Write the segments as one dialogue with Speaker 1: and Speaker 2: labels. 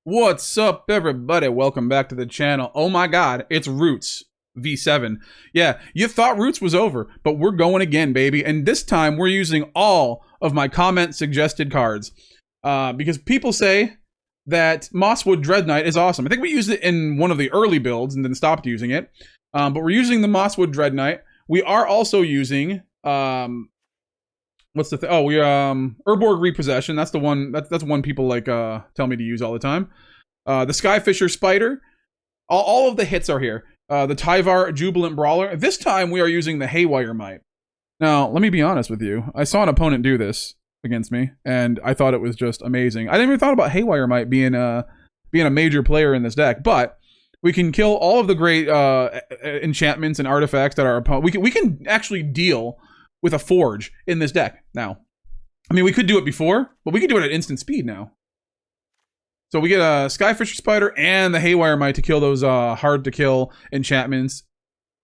Speaker 1: What's up, everybody? Welcome back to the channel. Oh my god, it's Roots V7. Yeah, you thought Roots was over, but we're going again, baby. And this time, we're using all of my comment-suggested cards. Because people say that Mosswood Dreadknight is awesome. I think we used it in one of the early builds and then stopped using it. But we're using the Mosswood Dreadknight. We are also using... what's the thing? Oh, we Urborg Repossession. That's the one. That's one people like tell me to use all the time. The Skyfisher Spider. All of the hits are here. The Tyvar Jubilant Brawler. This time we are using the Haywire Mite. Now, let me be honest with you. I saw an opponent do this against me, and I thought it was just amazing. I didn't even thought about Haywire Mite being a major player in this deck, but we can kill all of the great enchantments and artifacts that our opponent. We can actually deal with a forge in this deck now. I mean, we could do it before, but we can do it at instant speed now. So we get a Skyfisher Spider and the Haywire Mite to kill those hard to kill enchantments,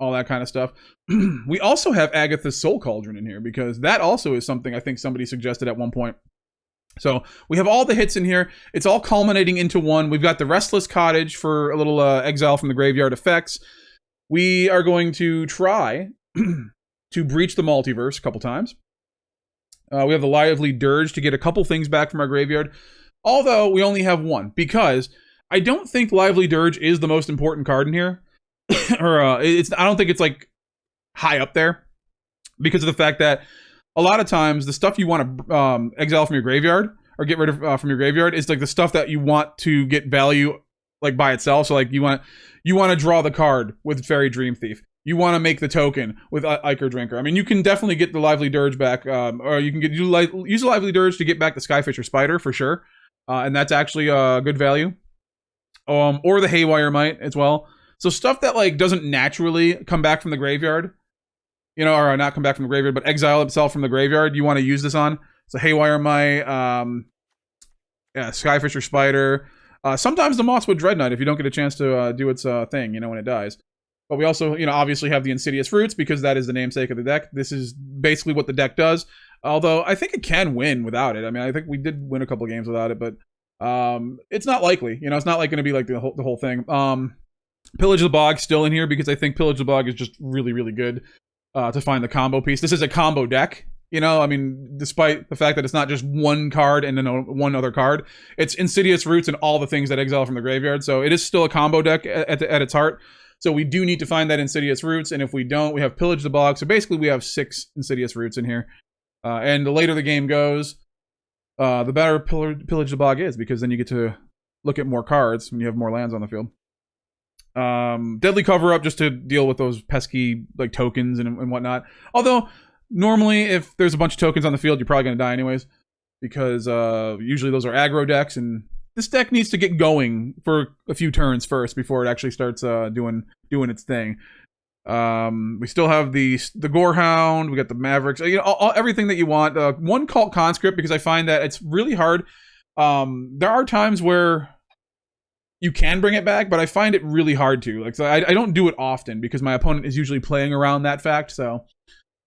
Speaker 1: all that kind of stuff. We also have Agatha's Soul Cauldron in here because that also is something I think somebody suggested at one point. So we have all the hits in here. It's all culminating into one. We've got the Restless Cottage for a little exile from the graveyard effects. We are going to try to breach the multiverse a couple times. We have the Lively Dirge to get a couple things back from our graveyard, although we only have one, because I don't think Lively Dirge is the most important card in here. Or I don't think it's like high up there, because of the fact that a lot of times the stuff you want to exile from your graveyard or get rid of from your graveyard is like the stuff that you want to get value like by itself. So like you want to draw the card with Faerie Dreamthief. You want to make the token with Ichor Drinker. I mean, you can definitely get the Lively Dirge back, or you can use the Lively Dirge to get back the Skyfisher Spider for sure, and that's actually good value. Or the Haywire Mite as well. So stuff that like doesn't naturally come back from the graveyard, you know, or not come back from the graveyard, but exile itself from the graveyard. You want to use this on. So Haywire Mite, yeah, Skyfisher Spider. Sometimes the Mosswood Dreadknight if you don't get a chance to do its thing, you know, when it dies. But we also, you know, obviously have the Insidious Roots because that is the namesake of the deck. This is basically what the deck does. Although I think it can win without it. I mean, I think we did win a couple games without it, but it's not likely. You know, it's not like going to be like the whole thing. Pillage the Bog still in here because I think Pillage the Bog is just really, really good to find the combo piece. This is a combo deck. You know, I mean, despite the fact that it's not just one card and then one other card, it's Insidious Roots and all the things that exile from the graveyard. So it is still a combo deck at its heart. So we do need to find that Insidious Roots, and if we don't, we have Pillage the Bog. So basically we have 6 Insidious Roots in here. And the later the game goes, the better Pillage the Bog is, because then you get to look at more cards when you have more lands on the field. Deadly Cover-Up just to deal with those pesky like tokens and whatnot. Although, normally if there's a bunch of tokens on the field, you're probably going to die anyways, because usually those are aggro decks, and this deck needs to get going for a few turns first before it actually starts doing its thing. We still have the Gorehound. We got the Mavericks. You know, everything that you want. One Cult Conscript, because I find that it's really hard. There are times where you can bring it back, but I find it really hard to. Like, so I don't do it often because my opponent is usually playing around that fact. So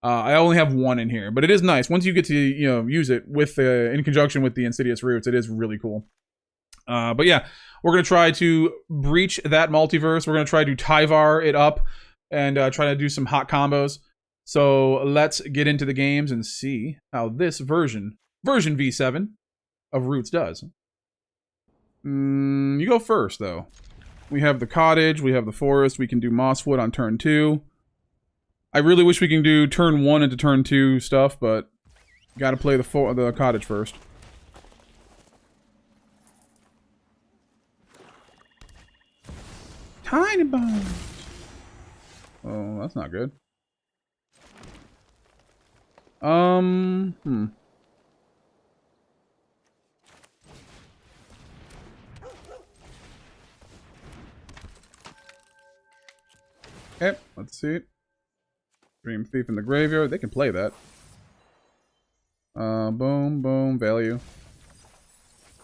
Speaker 1: I only have one in here, but it is nice once you get to use it with in conjunction with the Insidious Roots. It is really cool. But yeah, we're going to try to breach that multiverse. We're going to try to Tyvar it up and try to do some hot combos. So let's get into the games and see how this version V7 of Roots does. You go first, though. We have the Cottage. We have the Forest. We can do Mosswood on turn 2. I really wish we can do turn 1 into turn 2 stuff, but got to play the Cottage first. Tiny bones. Oh, that's not good. Okay, let's see. Dreamthief in the graveyard. They can play that. Boom, boom, value.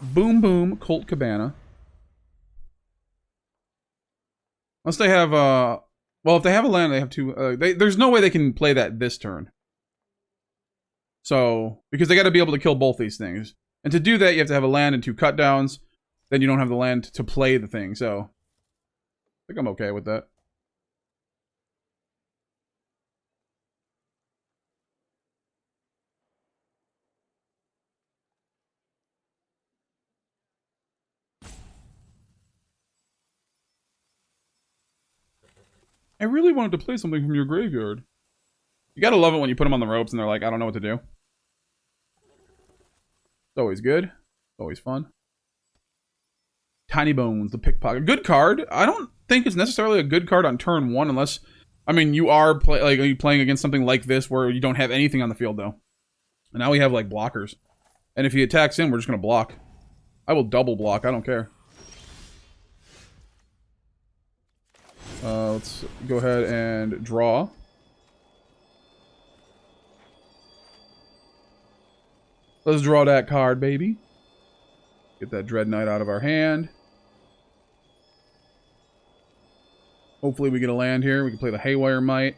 Speaker 1: Boom, boom, Cult Cabana. Unless they have, well, if they have a land, they have 2. There's no way they can play that this turn. So, because they got to be able to kill both these things. And to do that, you have to have a land and 2 cut downs. then you don't have the land to play the thing. So I think I'm okay with that. I really wanted to play something from your graveyard. You gotta love it when you put them on the ropes and they're like, I don't know what to do. It's always good. Always fun. Tiny Bones, the Pickpocket. Good card. I don't think it's necessarily a good card on turn 1 unless... I mean, you are are you playing against something like this where you don't have anything on the field, though. And now we have, like, blockers. And if he attacks in, we're just gonna block. I will double block. I don't care. Let's go ahead and draw. Let's draw that card, baby. Get that Dreadknight out of our hand. Hopefully we get a land here. We can play the Haywire Mite.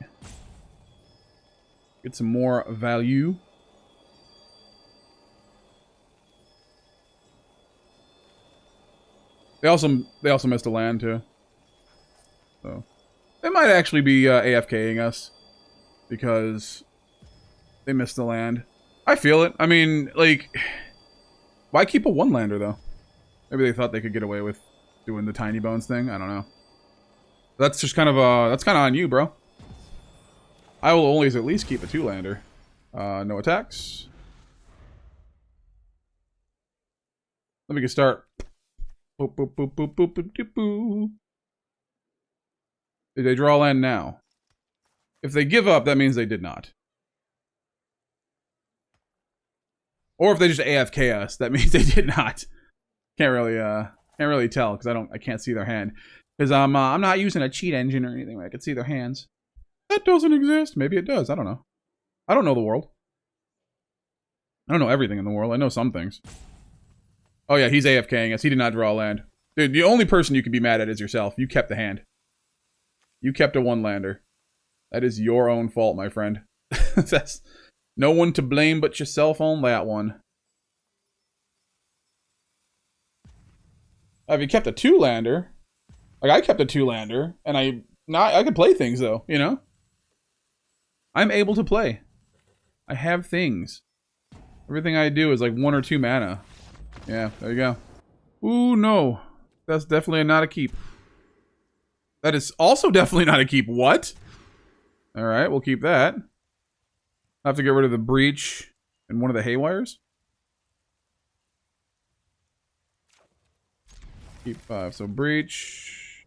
Speaker 1: Get some more value. They also missed a land too. So they might actually be AFKing us because they missed the land. I feel it. I mean, like, why keep a one-lander though? Maybe they thought they could get away with doing the Tiny Bones thing. I don't know. That's just kind of on you, bro. I will always at least keep a two-lander. No attacks. Then we can start. Boop, boop, boop, boop, boop, boop, boop, boop. Did they draw land now? If they give up, that means they did not. Or if they just AFK us, that means they did not. Can't really tell because I can't see their hand. Because I'm not using a cheat engine or anything where I can see their hands. That doesn't exist. Maybe it does. I don't know. I don't know the world. I don't know everything in the world. I know some things. Oh yeah, he's AFKing us. He did not draw land. Dude, the only person you can be mad at is yourself. You kept the hand. You kept a one-lander. That is your own fault, my friend. That's no one to blame but yourself on that one. If you kept a two-lander, like I kept a two-lander, and I could play things though, you know? I'm able to play. I have things. Everything I do is like 1 or 2 mana. Yeah, there you go. Ooh, no. That's definitely not a keep. That is also definitely not a keep. What? Alright, we'll keep that. I have to get rid of the Breach and one of the Haywires. Keep 5. So Breach,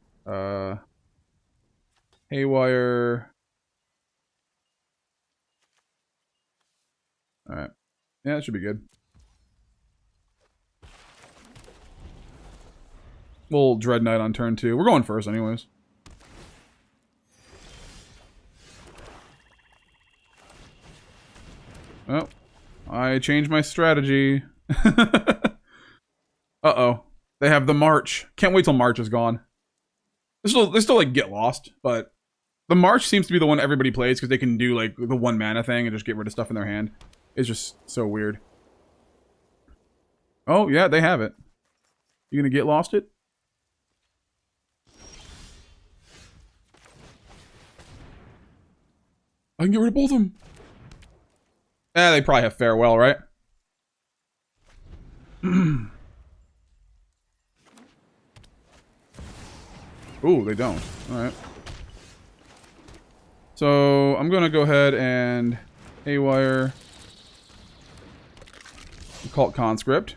Speaker 1: Haywire. Alright. Yeah, that should be good. We'll Dreadknight on turn 2. We're going first anyways. Oh. I changed my strategy. Uh-oh. They have the March. Can't wait till March is gone. They still like get lost, but the March seems to be the one everybody plays because they can do like the 1 mana thing and just get rid of stuff in their hand. It's just so weird. Oh, yeah, they have it. You gonna get lost it? I can get rid of both of them. They probably have Farewell, right? Ooh, they don't. Alright. So, I'm gonna go ahead and Haywire Cult Conscript.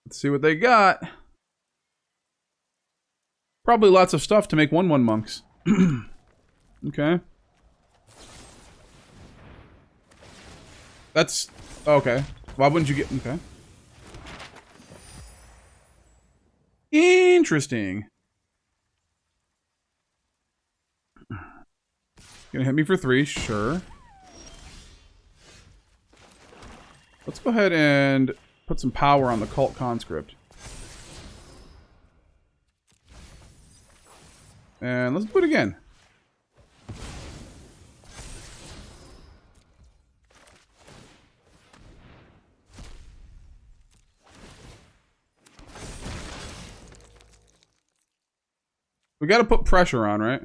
Speaker 1: Let's see what they got. Probably lots of stuff to make 1/1 monks. Okay. That's... okay. Why wouldn't you get... okay. Interesting. Gonna hit me for 3, sure. Let's go ahead and put some power on the Cult Conscript. And let's do it again. We gotta put pressure on, right?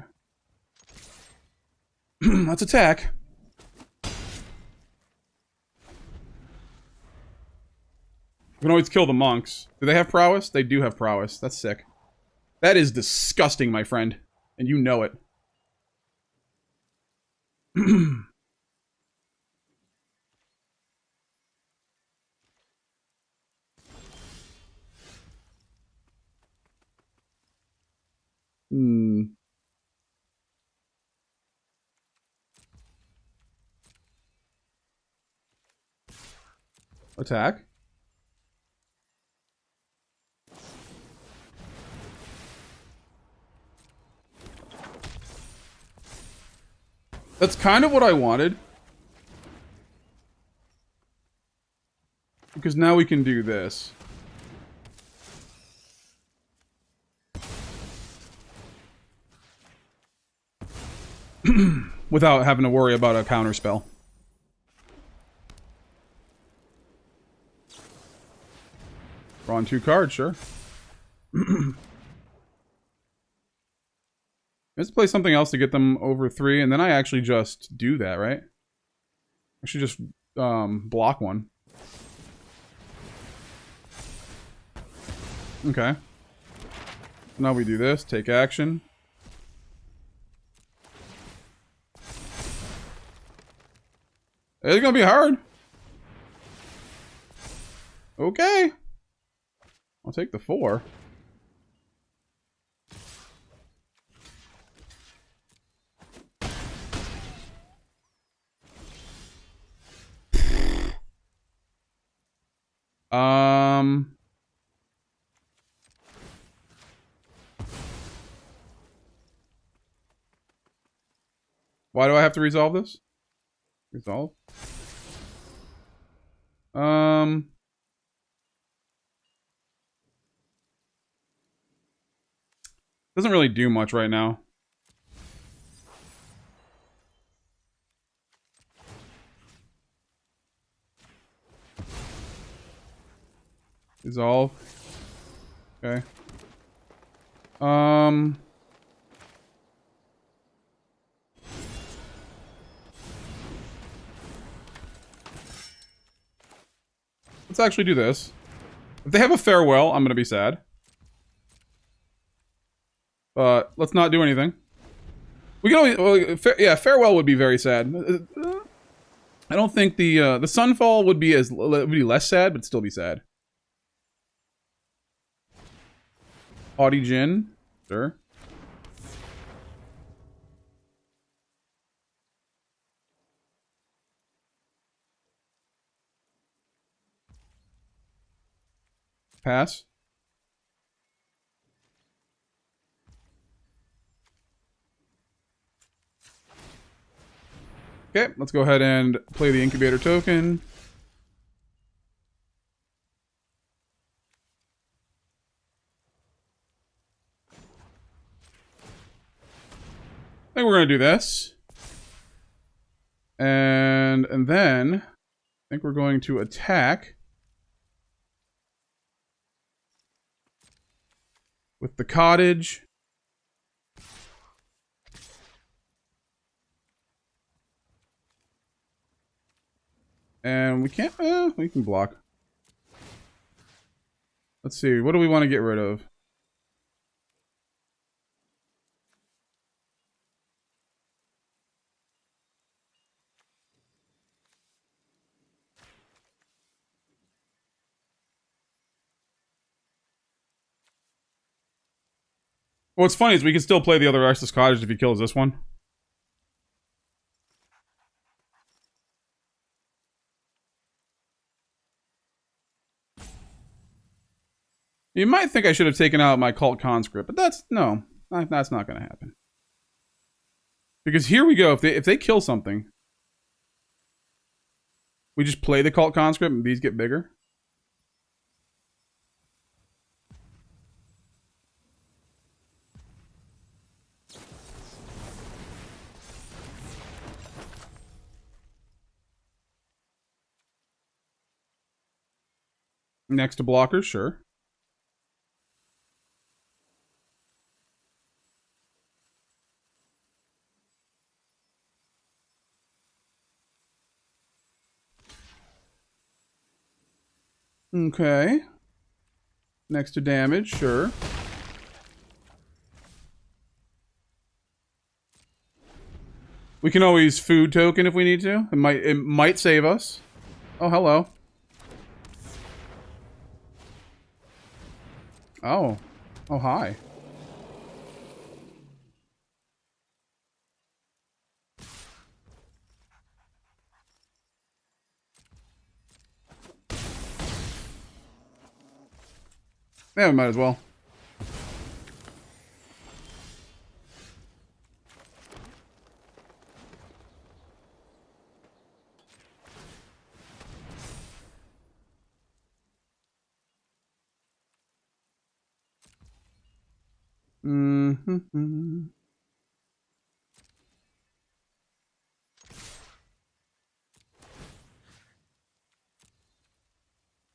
Speaker 1: Let's attack. We can always kill the monks. Do they have prowess? They do have prowess. That's sick. That is disgusting, my friend. And you know it. Attack. That's kind of what I wanted. Because now we can do this. Without having to worry about a counter spell. Draw 2 cards, sure. Let's play something else to get them over 3, and then I actually just do that, right? I should just block one. Okay. Now we do this, take action. It's gonna be hard. Okay. I'll take the 4. Why do I have to resolve this? Resolve? Doesn't really do much right now. Resolve. Okay. Let's actually do this. If they have a farewell, I'm gonna be sad. But let's not do anything. We can only, well, yeah, farewell would be very sad. I don't think the sunfall would be less sad, but still be sad. Haughty Jin, sure. Pass. Okay, let's go ahead and play the incubator token. I think we're gonna do this. And then I think we're going to attack with the cottage. And we can't, we can block. Let's see, what do we want to get rid of? What's funny is we can still play the other Restless Cottage if he kills this one. You might think I should have taken out my Cult Conscript, but that's not going to happen. Because here we go, if they kill something, we just play the Cult Conscript and these get bigger. Next to blockers, sure. Okay. Next to damage, sure. We can always food token if we need to. It might save us. Oh, hello. Oh. Oh, hi. Yeah, we might as well. Mm-hmm.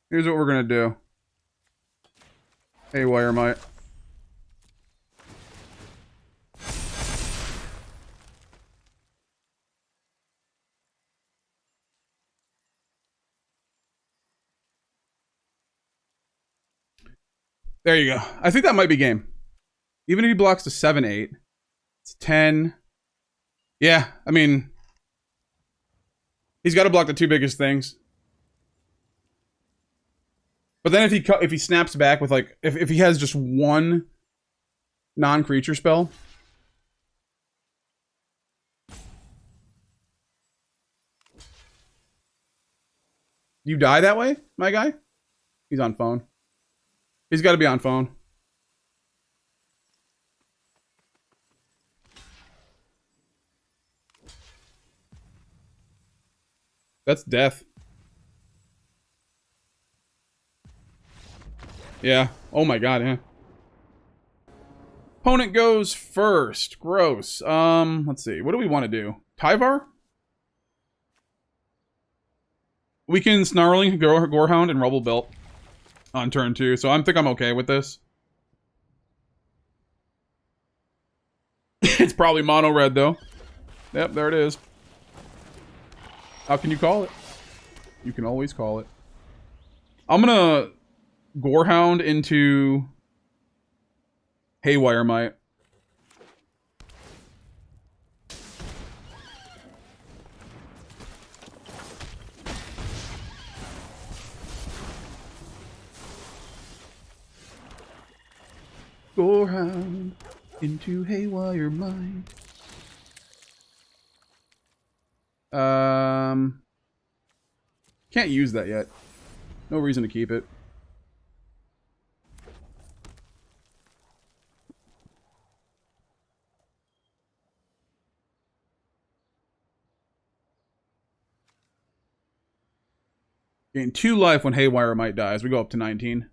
Speaker 1: Here's what we're gonna do. Haywire Mite. There you go. I think that might be game. Even if he blocks to 7-8, it's 10. Yeah, I mean, he's got to block the two biggest things. But then if he snaps back with like if he has just one non-creature spell, you die that way, my guy. He's on phone. He's got to be on phone. That's death. Yeah. Oh my god, yeah. Opponent goes first. Gross. Let's see. What do we want to do? Tyvar? We can Snarling Gorehound and Rubblebelt on turn 2, so I think I'm okay with this. It's probably mono red though. Yep, there it is. How can you call it? You can always call it. I'm gonna Gorehound into Haywire Mite. Gorehound into Haywire Mite. Can't use that yet. No reason to keep it. Gain 2 life when Haywire Mite dies. We go up to 19.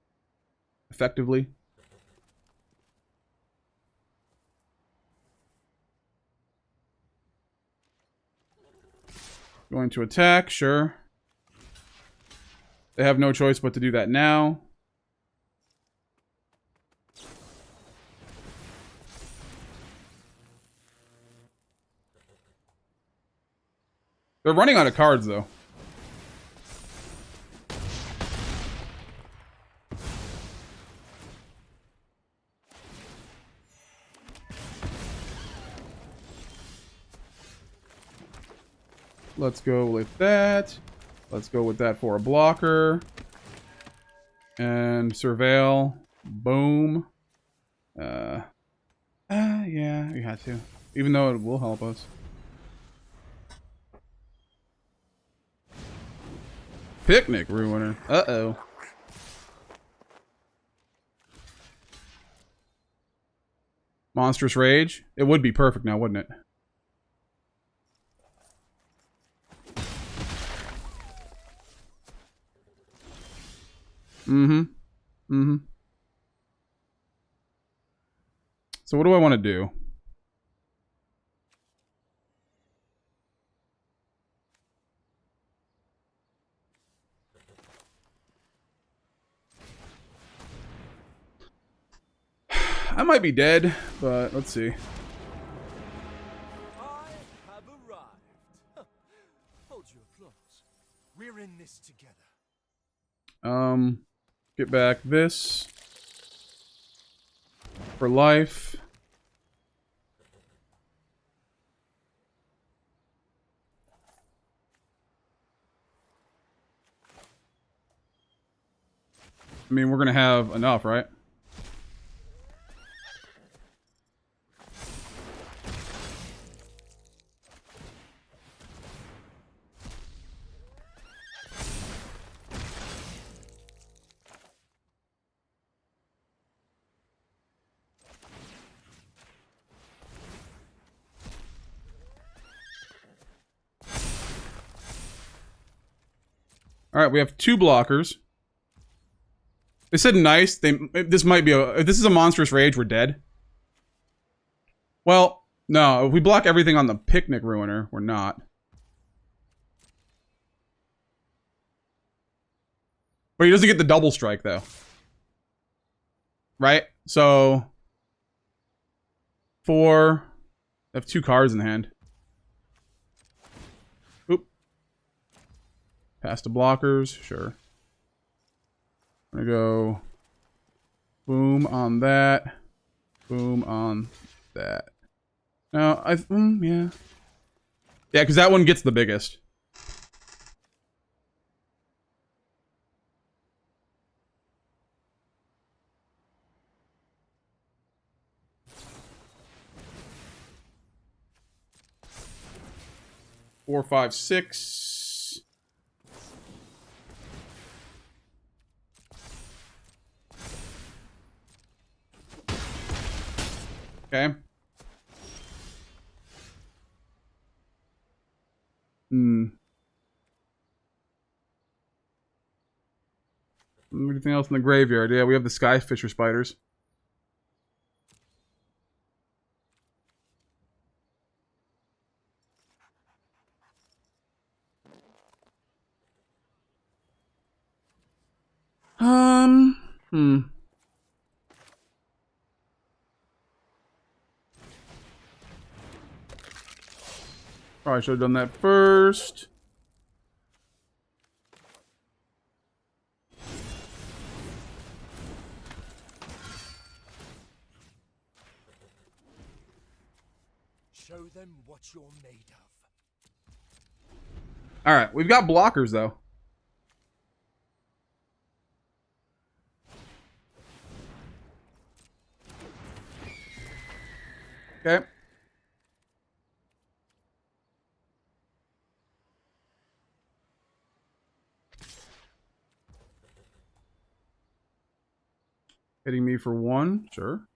Speaker 1: Effectively. Going to attack, sure. They have no choice but to do that now. They're running out of cards, though. Let's go with that. Let's go with that for a blocker. And surveil. Boom. Yeah, we had to. Even though it will help us. Picnic Ruiner. Uh-oh. Monstrous Rage. It would be perfect now, wouldn't it? So what do I want to do? I might be dead, but let's see.
Speaker 2: I have arrived. Hold your applause. We're in this together.
Speaker 1: Get back this. For life. I mean, we're gonna have enough, right? All right, we have 2 blockers. They said nice. This might be if this is a monstrous rage, we're dead. Well, no. If we block everything on the Picnic Ruiner, we're not. But he doesn't get the double strike though, right? So 4. I have 2 cards in hand. Oop. Pass to blockers, sure. I'm gonna go boom on that, boom on that. Now, yeah. Yeah, because that one gets the biggest. Four, 5, 6. Okay. Anything else in the graveyard? Yeah, we have the Skyfisher Spiders. Probably should have done that first.
Speaker 2: Show them what you're made of.
Speaker 1: All right, we've got blockers though. Okay. Hitting me for 1, sure.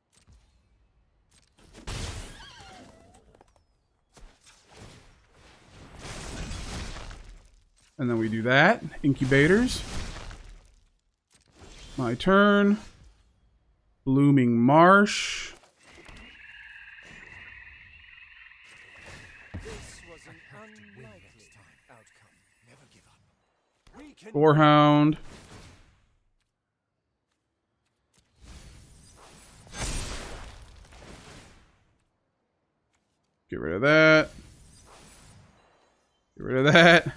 Speaker 1: And then we do that. Incubators. My turn. Blooming Marsh.
Speaker 2: This was an unlikely outcome. Never give up. We can
Speaker 1: Gorehound. Get rid of that. Get rid of that.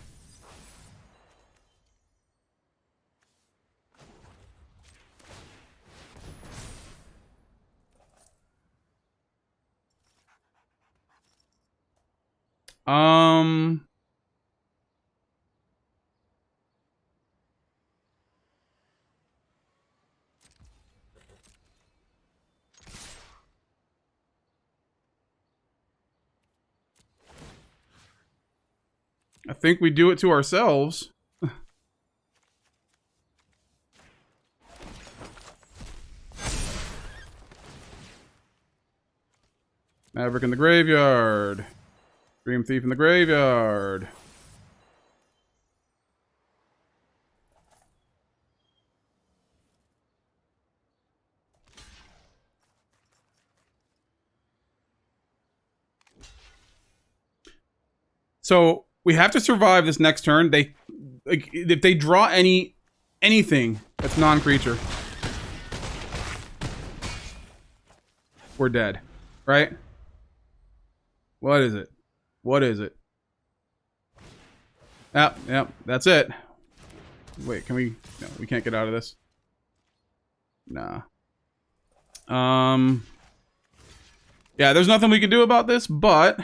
Speaker 1: I think we do it to ourselves. Maverick in the graveyard. Dreamthief in the graveyard. So we have to survive this next turn. If they draw anything that's non-creature, we're dead, right? What is it? What is it? Yep, that's it. Wait, can we? No, we can't get out of this. Nah. Yeah, there's nothing we can do about this, but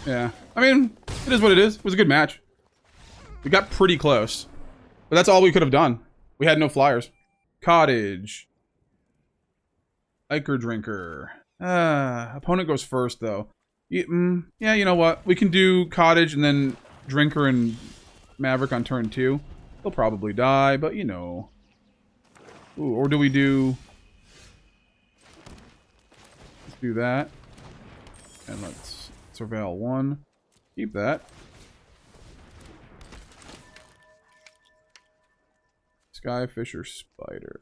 Speaker 1: yeah. I mean, it is what it is. It was a good match. We got pretty close. But that's all we could have done. We had no flyers. Cottage. Ichor Drinker. Opponent goes first, though. Yeah, you know what? We can do Cottage and then Drinker and Maverick on turn 2. They'll probably die, but you know. Ooh, or do we do... Let's do that. And let's surveil 1. Keep that. Skyfisher Spider.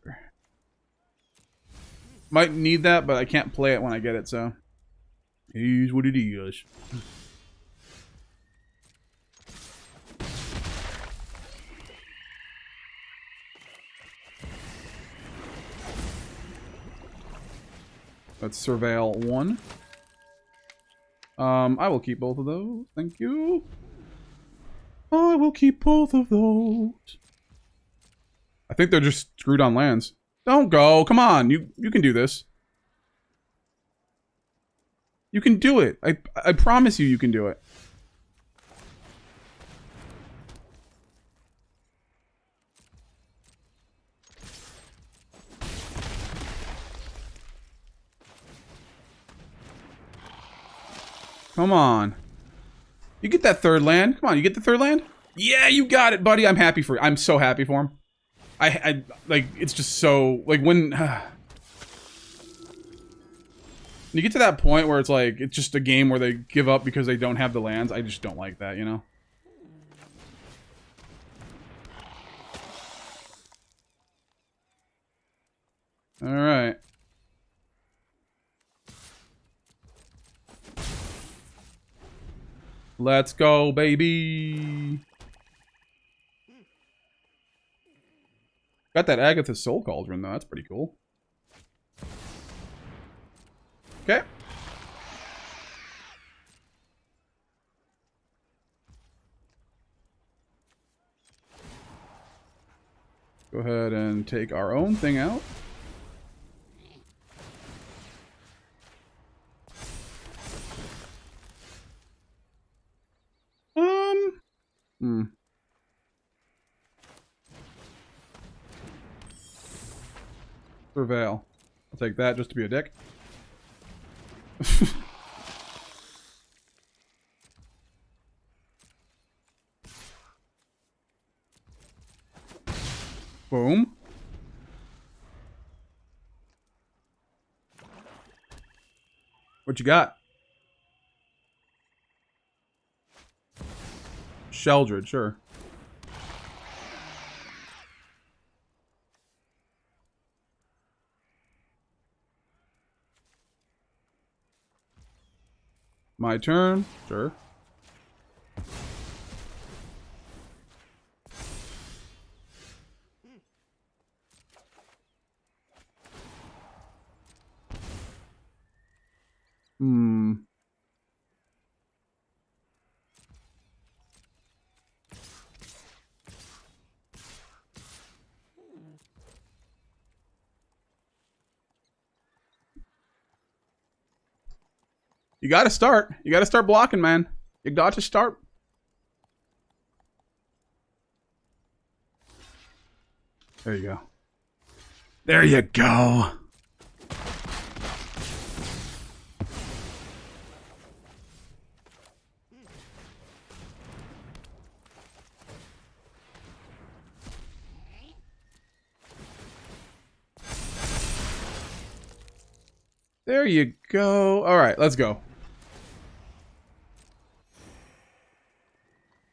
Speaker 1: Might need that, but I can't play it when I get it, so... Here's what it is. Let's surveil 1. I will keep both of those. Thank you. I will keep both of those. I think they're just screwed on lands. Don't go. Come on. You can do this. You can do it. I promise you can do it. Come on. You get that third land. Come on, you get the third land? Yeah, you got it, buddy. I'm happy for you. I'm so happy for him. I like, it's just so, like, when you get to that point where it's like, it's just a game where they give up because they don't have the lands, I just don't like that, you know? Alright. Let's go, baby! Got that Agatha Soul Cauldron, though. That's pretty cool. Okay. Go ahead and take our own thing out. Surveil. I'll take that just to be a dick. Boom. What you got? Sheldred, sure. My turn, sure. You gotta start. You gotta start blocking, man. You got to start. There you go. There you go. There you go. All right, let's go.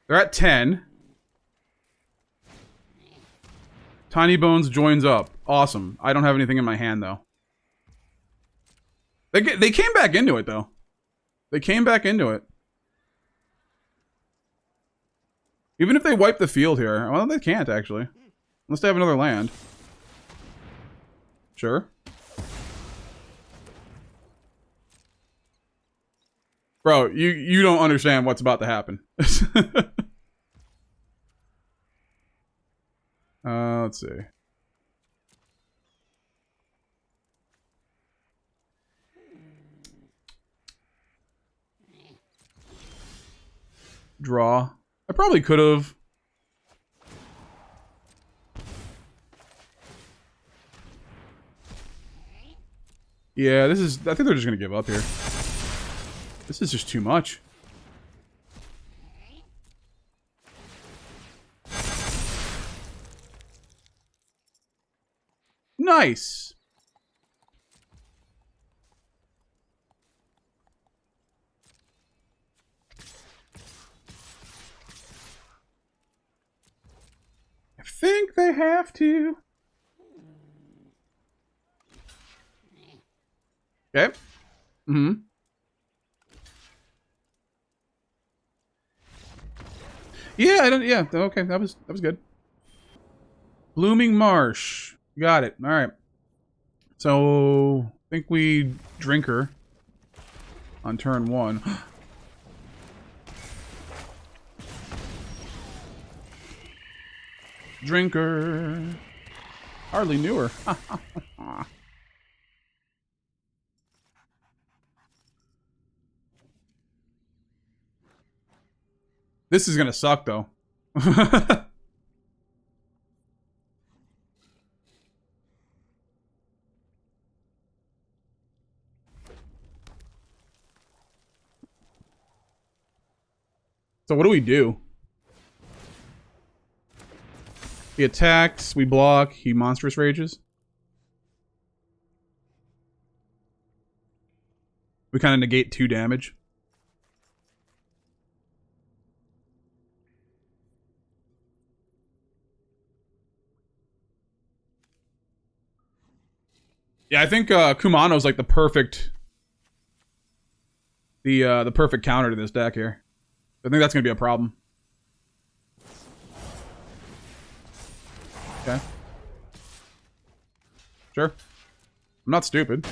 Speaker 1: They're at 10. Tiny Bones joins up. Awesome. I don't have anything in my hand, though. They came back into it, though. They came back into it. Even if they wipe the field here. Well, they can't, actually. Unless they have another land. Sure. Bro, you don't understand what's about to happen. Let's see. Draw. I probably could have. Yeah, this is... I think they're just going to give up here. This is just too much. Nice. I think they have to. Okay. Mm-hmm. Yeah, I don't... Yeah, okay, that was good. Blooming Marsh. Got it. All right. So, I think we Drinker on turn 1. Drinker. Hardly knew her. This is gonna suck, though. So what do we do? He attacks, we block, he monstrous rages. We kind of negate 2 damage. Yeah, I think Kumano's like the perfect counter to this deck here. I think that's gonna be a problem. Okay. Sure. I'm not stupid.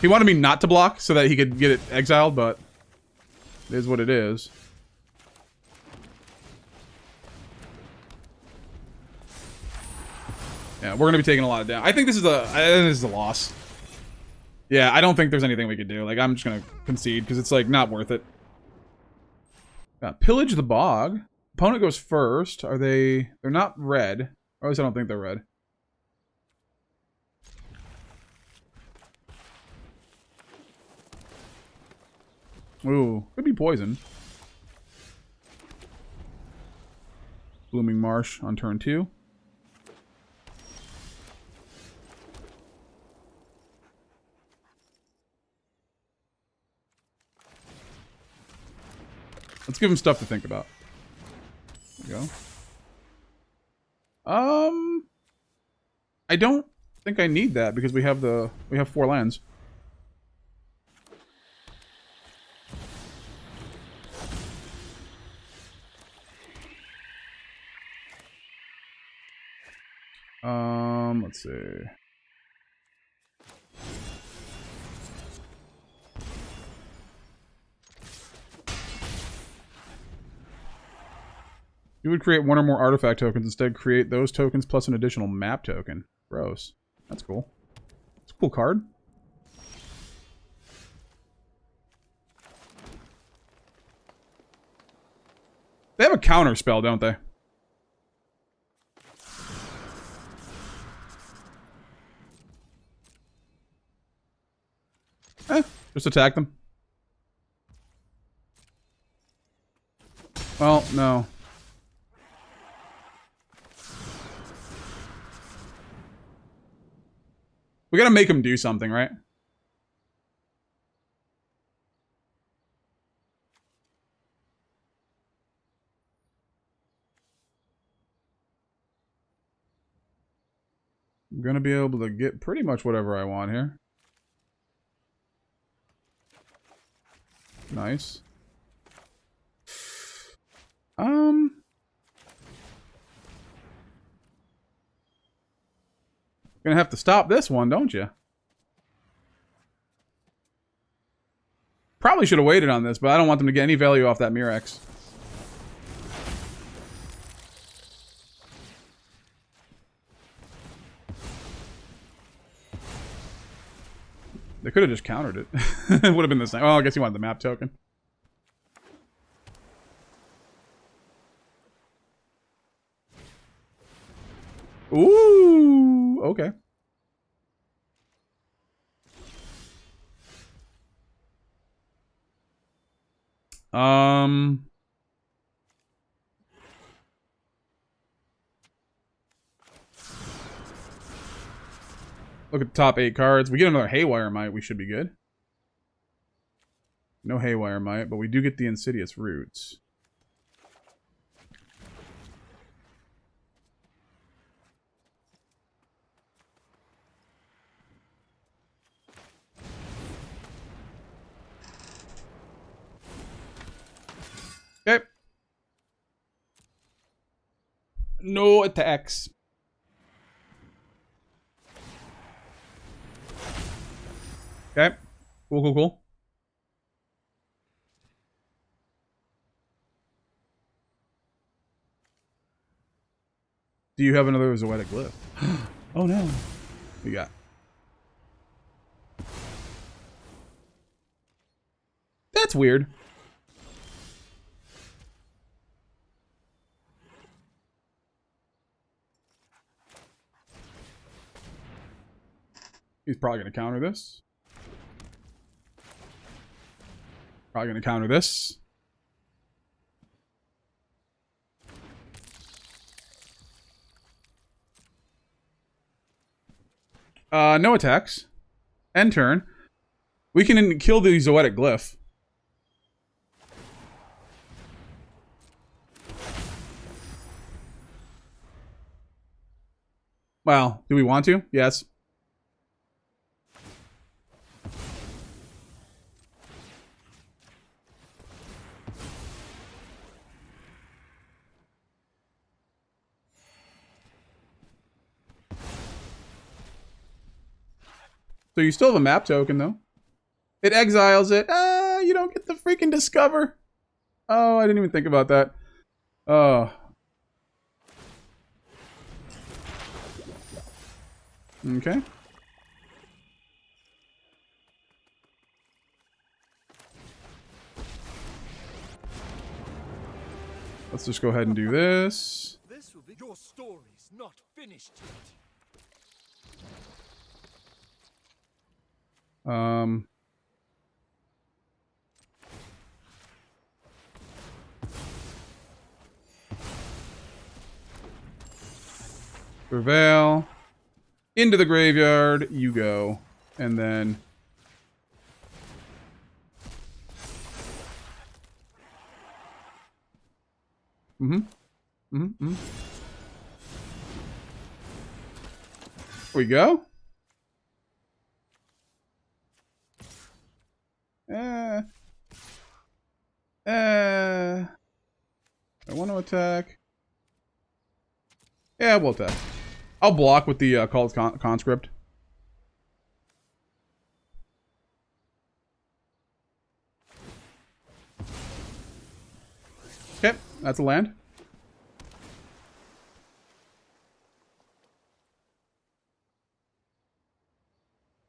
Speaker 1: He wanted me not to block so that he could get it exiled, but it is what it is. Yeah, we're gonna be taking a lot of damage. I think this is a loss. Yeah, I don't think there's anything we could do. Like, I'm just gonna concede because it's like not worth it. Pillage the Bog. Opponent goes first. Are they... They're not red. Or at least I don't think they're red. Ooh, could be poison. Blooming Marsh on turn 2. Let's give him stuff to think about. There we go. I don't think I need that because we have 4 lands. Let's see. You would create 1 or more artifact tokens. Instead, create those tokens plus an additional map token. Gross. That's cool. It's a cool card. They have a counter spell, don't they? Just attack them. Well, no. We gotta make him do something, right? I'm gonna be able to get pretty much whatever I want here. Nice. Gonna have to stop this one, don't you? Probably should have waited on this, but I don't want them to get any value off that Mirex. They could have just countered it. It would have been the same. Oh, I guess he wanted the map token. Ooh, okay. Look at the top 8 cards. We get another Haywire Mite, we should be good. No Haywire Mite, but we do get the Insidious Roots. Okay. No attacks. Okay. Cool, cool, cool. Do you have another Zoetic Glyph? Oh no. What you got? That's weird. He's probably going to counter this. Probably going to counter this. No attacks. End turn. We can kill the Zoetic Glyph. Well, do we want to? Yes. So you still have a map token, though. It exiles it. You don't get the freaking discover. Oh, I didn't even think about that. Oh. Okay. Let's just go ahead and do this.
Speaker 2: This will be your story's not finished yet.
Speaker 1: Prevail. Into the graveyard you go. And then... Here we go. I want to attack. Yeah, we'll attack. I'll block with the Cult Conscript. Okay, that's a land.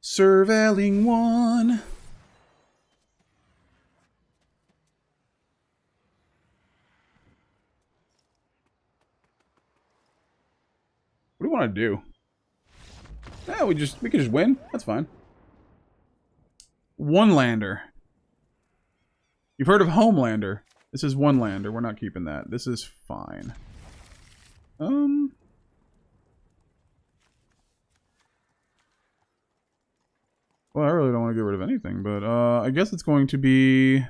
Speaker 1: Surveilling one. What do you want to do? Yeah, we can just win. That's fine. One lander. You've heard of Homelander. This is one lander. We're not keeping that. This is fine. Well, I really don't want to get rid of anything, but I guess it's going to be...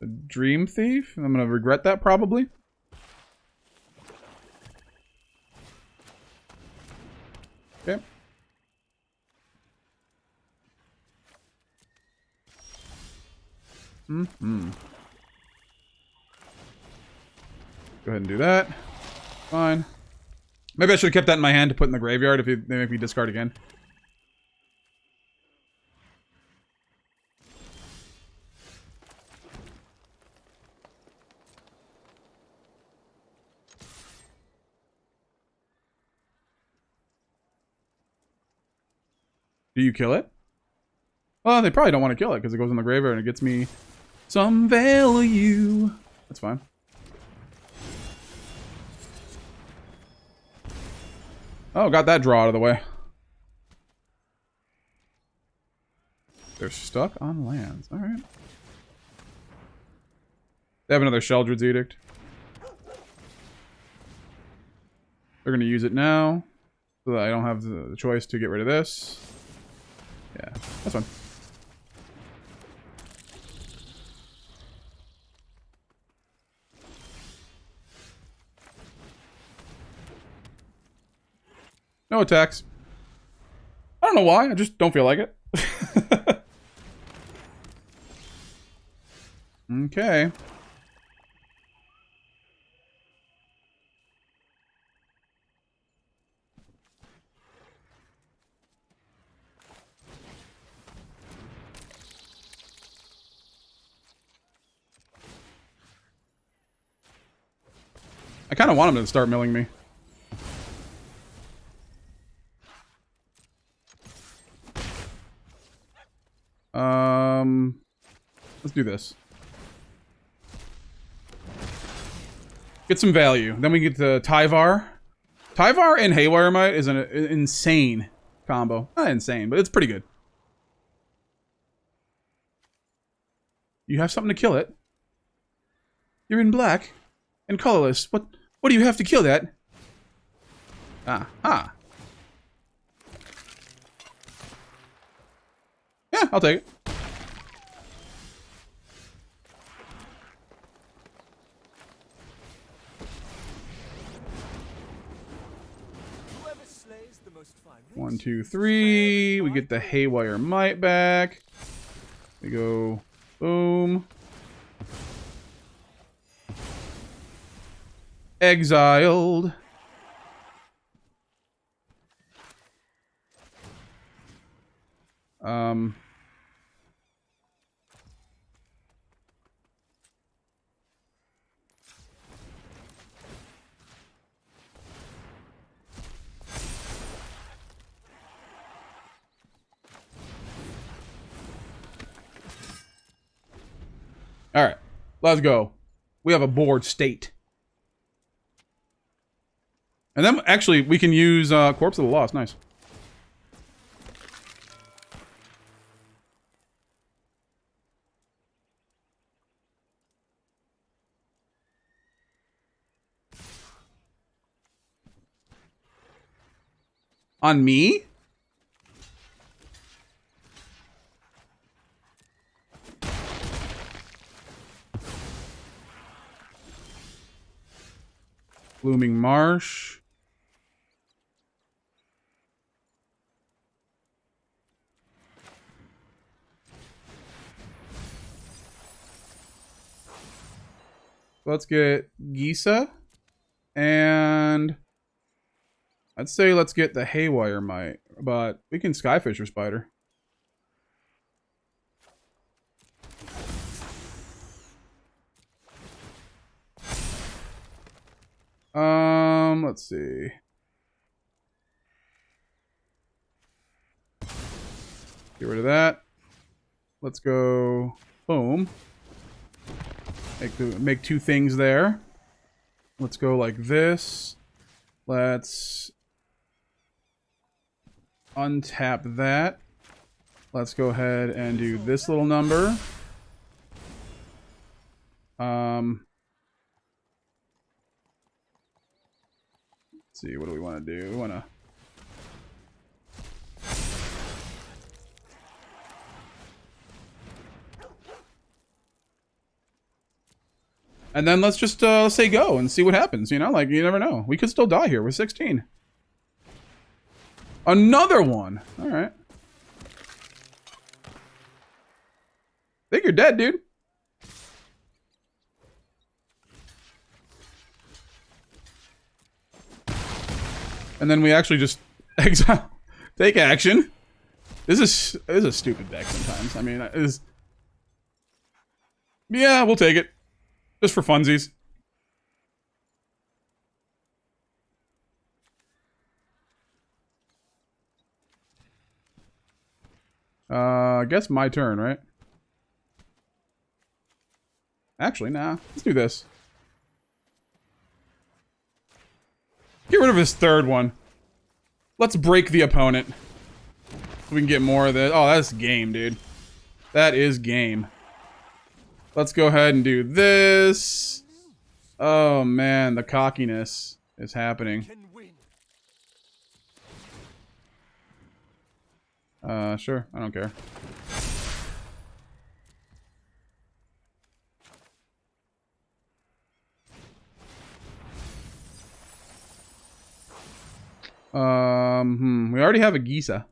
Speaker 1: The Dreamthief? I'm going to regret that, probably. Okay. Go ahead and do that. Fine. Maybe I should have kept that in my hand to put in the graveyard if they make me discard again. Do you kill it? Well, they probably don't want to kill it because it goes in the graveyard and it gets me some value. That's fine. Oh, got that draw out of the way. They're stuck on lands. Alright. They have another Sheldred's Edict. They're going to use it now. So that I don't have the choice to get rid of this. Yeah, that's fine. No attacks. I don't know why, I just don't feel like it. Okay. I kind of want him to start milling me. Let's do this. Get some value. Then we get the Tyvar. Tyvar and Haywire Mite is an insane combo. Not insane, but it's pretty good. You have something to kill it. You're in black and colorless. What do you have to kill that? Ah. Yeah, I'll take it.
Speaker 2: Whoever slays the most fine.
Speaker 1: 1, 2, 3. We get the Haywire Mite back. We go boom. Exiled. All right, let's go. We have a board state. And then, actually, we can use Corpse of the Lost. Nice. On me? Blooming Marsh. Let's get Gisa. And I'd say let's get the Haywire Mite. But we can Skyfisher Spider. Let's see. Get rid of that. Let's go. Boom. Make two things there. Let's go like this. Let's untap that. Let's go ahead and do this little number. Let's see, what do we want to do? We want to... And then let's just say go and see what happens, you know? Like, you never know. We could still die here. We're 16. Another one! Alright. I think you're dead, dude. And then we actually just exile. Take action. This is a stupid deck sometimes. I mean, it is... Yeah, we'll take it. Just for funsies. I guess my turn, right? Actually, nah. Let's do this. Get rid of his third one. Let's break the opponent. So we can get more of this. Oh, that's game, dude. That is game. Let's go ahead and do this. Oh, man. The cockiness is happening. Sure. I don't care. We already have a Gisa.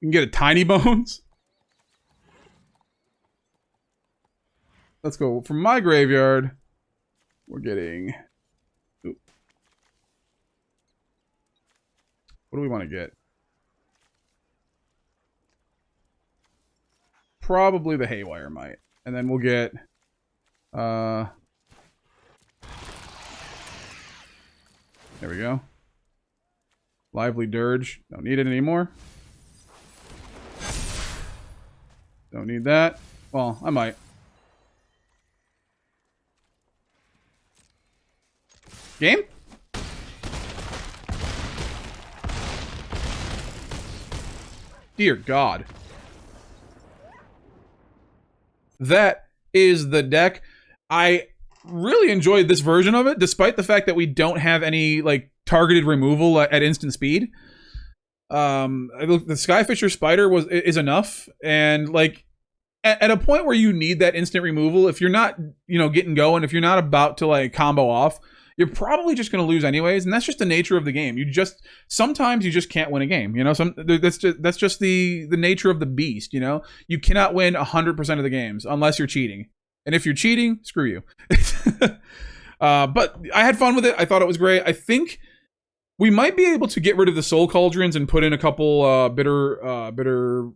Speaker 1: You can get a Tiny Bones. Let's go from my graveyard. We're getting... Ooh. What do we want to get? Probably the Haywire Mite. And then we'll get... There we go. Lively Dirge. Don't need it anymore. Don't need that. Well, I might. Game? Dear God. That is the deck. I really enjoyed this version of it, despite the fact that we don't have any like targeted removal at instant speed. The Skyfisher Spider is enough, and like at a point where you need that instant removal, if you're not getting going, if you're not about to like combo off, you're probably just going to lose anyways, and that's just the nature of the game. Sometimes you just can't win a game. That's just the nature of the beast. You cannot win 100% of the games unless you're cheating. And if you're cheating, screw you. But I had fun with it. I thought it was great. I think we might be able to get rid of the Soul Cauldrons and put in a couple Bitter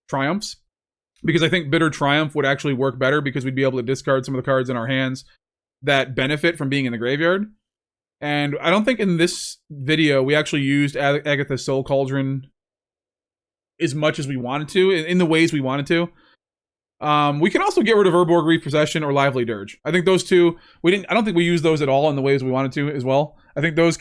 Speaker 1: Triumphs. Because I think Bitter Triumph would actually work better because we'd be able to discard some of the cards in our hands that benefit from being in the graveyard. And I don't think in this video we actually used Agatha's Soul Cauldron as much as we wanted to, in the ways we wanted to. We can also get rid of Urborg Repossession or Lively Dirge. I think those two, I don't think we used those at all in the ways we wanted to as well. I think those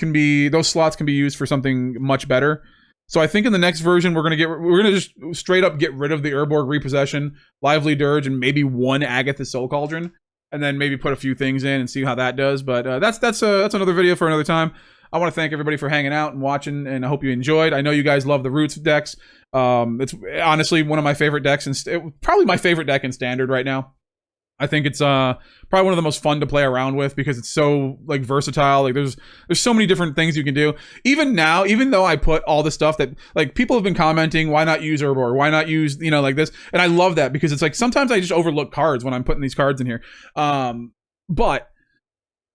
Speaker 1: slots can be used for something much better. So I think in the next version we're gonna just straight up get rid of the Urborg Repossession, Lively Dirge, and maybe one Agatha Soul Cauldron, and then maybe put a few things in and see how that does. But that's another video for another time. I want to thank everybody for hanging out and watching, and I hope you enjoyed. I know you guys love the Roots decks. It's honestly one of my favorite decks, and probably my favorite deck in Standard right now. I think it's probably one of the most fun to play around with because it's so like versatile. Like there's so many different things you can do. Even now, even though I put all the stuff that like people have been commenting, why not use Urborg? Why not use like this? And I love that because it's like sometimes I just overlook cards when I'm putting these cards in here. But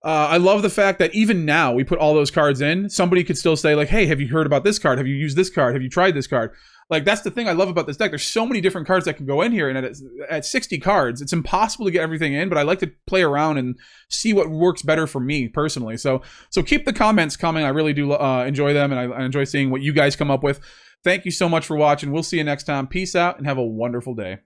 Speaker 1: I love the fact that even now we put all those cards in. Somebody could still say like, hey, have you heard about this card? Have you used this card? Have you tried this card? Like, that's the thing I love about this deck. There's so many different cards that can go in here, and at 60 cards, it's impossible to get everything in, but I like to play around and see what works better for me personally. So keep the comments coming. I really do enjoy them, and I enjoy seeing what you guys come up with. Thank you so much for watching. We'll see you next time. Peace out, and have a wonderful day.